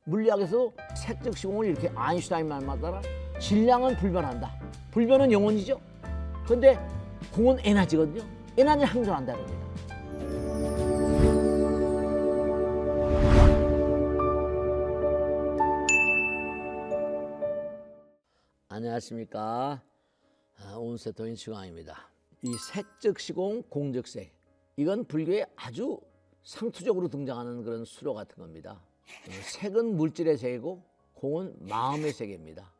물리학에서 색즉 시공을 이렇게 아인슈타인 말만 따라 질량은 불변한다. 불변은 영원이죠. 근데 공은 에너지거든요. 에너지는 항존한다 그럽니다. 안녕하십니까. 온세토인 시광입니다. 이 색즉 시공, 공즉 색, 이건 불교에 아주 상투적으로 등장하는 그런 수로 같은 겁니다. 색은 물질의 색이고 공은 마음의 색입니다.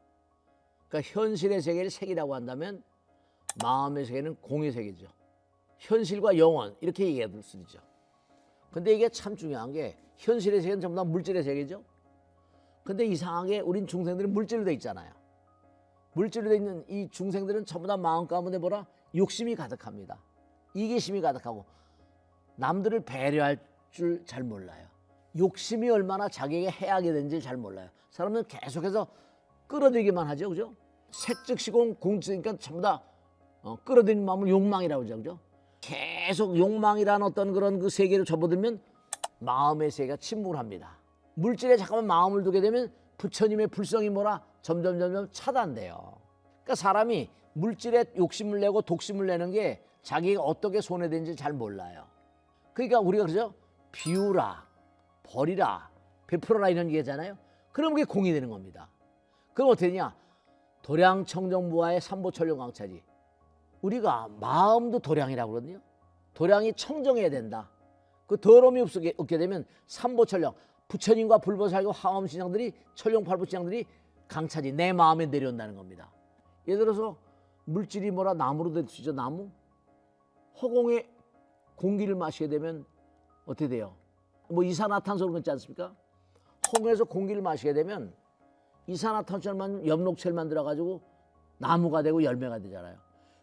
그러니까 현실의 세계를 색이라고 한다면 마음의 세계는 공의 색이죠. 현실과 영원 이렇게 얘기할 수 있죠. 근데 이게 참 중요한 게 현실의 세계는 전부 다 물질의 세계죠. 근데 이상하게 우린 중생들은 물질로 돼 있잖아요. 물질로 돼 있는 이 중생들은 전부 다 마음 가운데 뭐라? 욕심이 가득합니다. 이기심이 가득하고 남들을 배려할 줄 잘 몰라요. 욕심이 얼마나 자기에게 해악이 되는지 잘 몰라요. 사람은 계속해서 끌어들이기만 하죠, 그죠? 색즉 시공 공즉이니까 전부 다 끌어들이는 마음을 욕망이라고 하죠, 그죠? 계속 욕망이라는 어떤 그런 그 세계를 접어들면 마음의 세계가 침묵을 합니다. 물질에 잠깐만 마음을 두게 되면 부처님의 불성이 뭐라? 점점 차단돼요. 그러니까 사람이 물질에 욕심을 내고 독심을 내는 게 자기가 어떻게 손해되는지 잘 몰라요. 그러니까 우리가 그러죠? 비우라, 버리라, 베풀어라 이런 얘기잖아요. 그럼 그게 공이 되는 겁니다. 그럼 어떻게 되냐? 도량청정부화의 삼보천룡광차지. 우리가 마음도 도량이라고 그러거든요. 도량이 청정해야 된다. 그 더러움이 없게 되면 삼보천룡, 부처님과 불보살과 화엄신앙들이 천룡팔부신앙들이 강차지 내 마음에 내려온다는 겁니다. 예를 들어서 물질이 뭐라 나무로 될 수 있죠. 나무. 허공에 공기를 마시게 되면 어떻게 돼요? 뭐 이산화탄소를 그렇지 않습니까? 허공에서 공기를 마시게 되면 이산화탄소만 엽록체를 들어가지고 나무가 되고 열매가 되잖아요.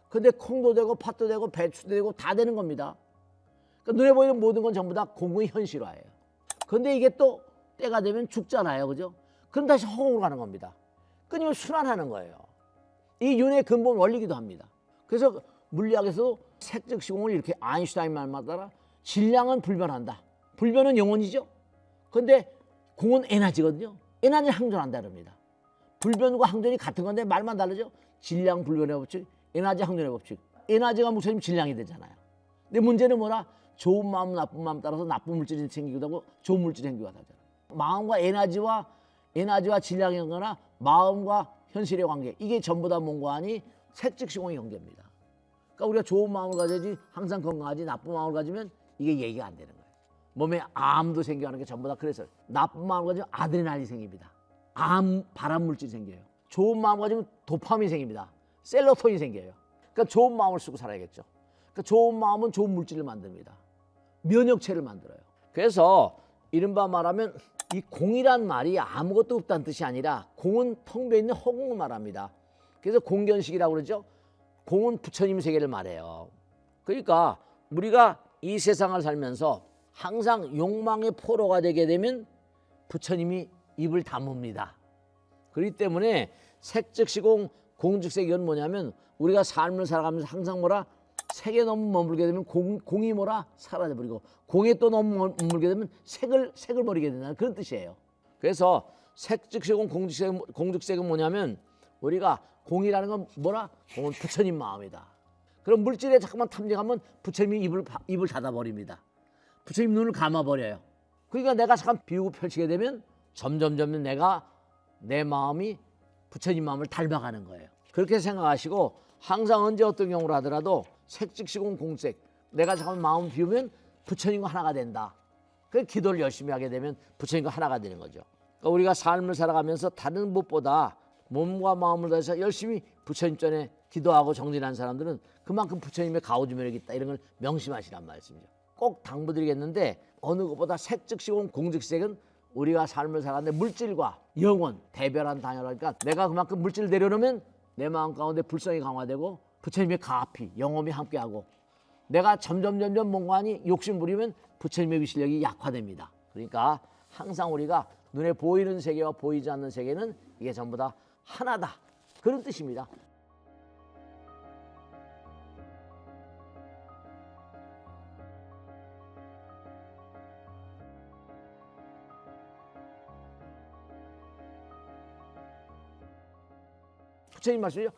근데 콩도 되고 팥도 되고 배추도 되고 다 되는 겁니다. 그러니까 눈에 보이는 모든 건 전부 다 공의 현실화예요. 근데 이게 또 때가 되면 죽잖아요, 그죠? 그럼 다시 허공으로 가는 겁니다. 끊임없이 순환하는 거예요. 이 윤의 근본 원리기도 합니다. 그래서 물리학에서 색즉 시공을 이렇게 아인슈타인 말만 따라 질량은 불변한다. 불변은 영원이죠. 근데 공은 에너지거든요. 에너지는 항존한다 그럽니다. 불변과 항존이 같은 건데 말만 다르죠. 질량 불변의 법칙, 에너지 항존의 법칙. 에너지가 뭉쳐지면 질량이 되잖아요. 근데 문제는 뭐라? 좋은 마음, 나쁜 마음 따라서 나쁜 물질이 생기기도 하고 좋은 물질이 생기기도 하잖아요. 마음과 에너지와 질량의 관계나 마음과 현실의 관계, 이게 전부 다 뭔가 하니 색즉 시공의 관계입니다. 그러니까 우리가 좋은 마음을 가져야지 항상 건강하지, 나쁜 마음을 가지면 이게 얘기가 안 되는 거예요. 몸에 암도 생겨나는 게 전부 다 그래서 나쁜 마음을 가지면 아드레날린이 생깁니다. 발암물질이 생겨요. 좋은 마음을 가지면 도파민이 생깁니다. 셀로토닌이 생겨요. 그러니까 좋은 마음을 쓰고 살아야겠죠. 그러니까 좋은 마음은 좋은 물질을 만듭니다. 면역체를 만들어요. 그래서 이른바 말하면 이 공이란 말이 아무것도 없다는 뜻이 아니라 공은 텅 비어있는 허공을 말합니다. 그래서 공견식이라고 그러죠. 공은 부처님 세계를 말해요. 그러니까 우리가 이 세상을 살면서 항상 욕망의 포로가 되게 되면 부처님이 입을 다뭅니다. 그렇기 때문에 색즉 시공 공즉색 이건 뭐냐면 우리가 삶을 살아가면서 항상 뭐라? 색에 너무 머물게 되면 공이 뭐라? 사라져버리고 공에 또 너무 머물게 되면 색을 버리게 된다는 그런 뜻이에요. 그래서 색즉 시공 공즉색은 뭐냐면 우리가 공이라는 건 뭐라? 공은 부처님 마음이다. 그럼 물질에 잠깐만 탐닉하면 부처님이 입을 닫아버립니다. 부처님 눈을 감아버려요. 그러니까 내가 잠깐 비우고 펼치게 되면 점점 내 마음이 부처님 마음을 닮아가는 거예요. 그렇게 생각하시고 항상 언제 어떤 경우로 하더라도 색즉 시공 공색, 내가 잠깐 마음 비우면 부처님과 하나가 된다. 그 기도를 열심히 하게 되면 부처님과 하나가 되는 거죠. 그러니까 우리가 삶을 살아가면서 다른 무엇보다 몸과 마음을 다해서 열심히 부처님 전에 기도하고 정진하는 사람들은 그만큼 부처님의 가오주면이 있다. 이런 걸 명심하시란 말씀이죠. 꼭 당부드리겠는데 어느 것보다 색즉 시공 공즉색은 우리가 삶을 살아가는데 물질과 영원 대별한 단열하니까 내가 그만큼 물질을 내려놓으면 내 마음 가운데 불성이 강화되고 부처님의 가피, 영험이 함께하고 내가 점점 뭔가 하니 욕심 부리면 부처님의 위실력이 약화됩니다. 그러니까 항상 우리가 눈에 보이는 세계와 보이지 않는 세계는 이게 전부 다 하나다. 그런 뜻입니다. 부처님 말씀이죠.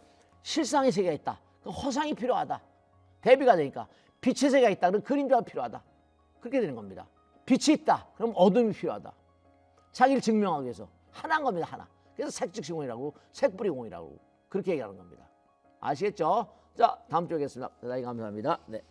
실상의 세계가 있다. 그럼 허상이 필요하다. 대비가 되니까 빛의 세계가 있다. 그럼 그림자가 필요하다. 그렇게 되는 겁니다. 빛이 있다. 그럼 어둠이 필요하다. 자기를 증명하기 위해서 하나인 겁니다. 하나. 그래서 색즉시공이라고 색불이공이라고 그렇게 얘기하는 겁니다. 아시겠죠? 자, 다음 주에 뵙겠습니다. 대단히 감사합니다. 네.